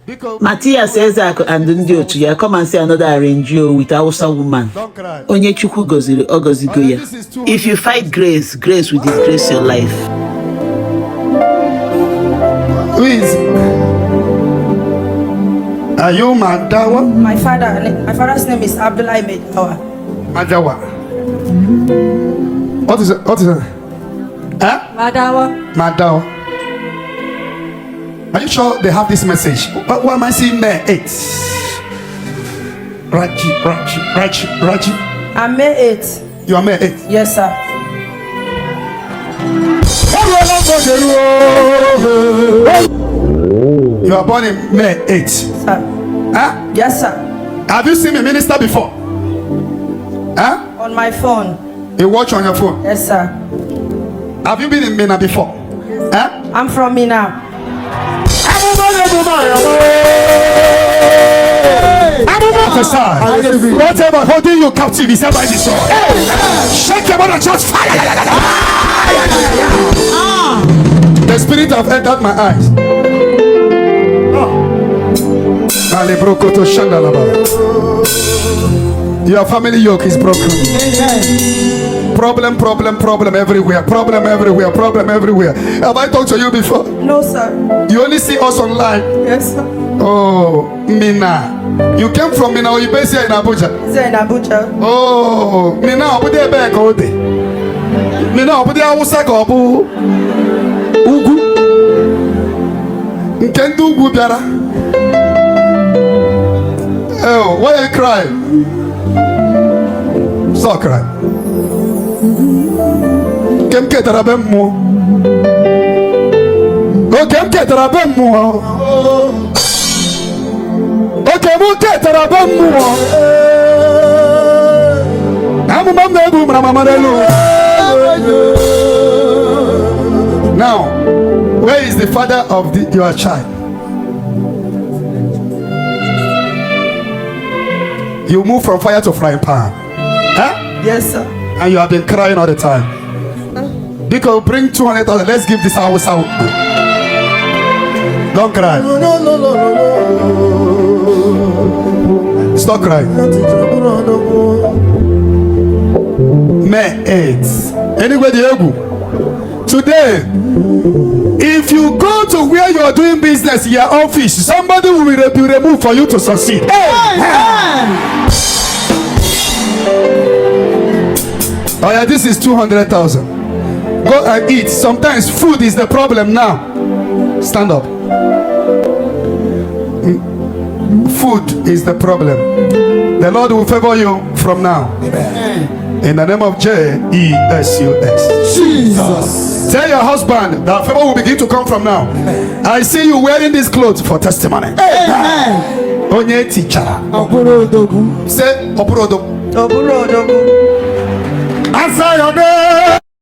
Matthias Ezak and Ndiotu, ya come and see another arrange you with Hausa woman. Onye Chukwu goziri ogozigo ya. If you fight grace, grace will disgrace your life. Who is? Are you Madawa? My father's name is Abdullah Madawa. Madawa. What is it? What is it? Huh? Madawa. Madawa. Are you sure they have this message? What am I seeing there? 8. Raji. I'm May 8. You are May 8? Yes, sir. You are born in May 8. Sir. Huh? Yes, sir. Have you seen me minister before? Huh? On my phone. You watch on your phone? Yes, sir. Have you been in Minna before? Huh? I'm from Minna. Whatever holding you captive is by the sword. Shake your mother, just fire. The spirit have entered my eyes. Your family yoke is broken. Problem everywhere. Problem everywhere. Have I talked to you before? No, sir. You only see us online? Yes, sir. Oh, Minna. You came from Minna or you based here in Abuja? Here in Abuja. Oh, Minna, Abuja back all day. Minna, Abuja Awusa ko Abu Ugu. Nkendu Ugu biara. Oh, why you cry? So cry. Kem ke tarabe mo. Oh, kem ke tarabe mo. Okay, mo ke tarabe mo. Now, where is the father of your child? You move from fire to frying pan. Huh? Yes, sir. And you have been crying all the time. Because bring 200,000. Let's give this house out. Don't cry. Stop crying. May 8. Anybody able? Today, if you go to where you are doing business, your office, somebody will be removed for you to succeed. Amen. Oh yeah, this is 200,000. Go and eat. Sometimes food is the problem now. Stand up. Food is the problem. The Lord will favor you from now. Amen. In the name of Jesus. Jesus. Tell your husband that favor will begin to come from now. Amen. I see you wearing these clothes for testimony. Amen. Onye teacher. Say Oburodogu. Oburodogu. Answer your name.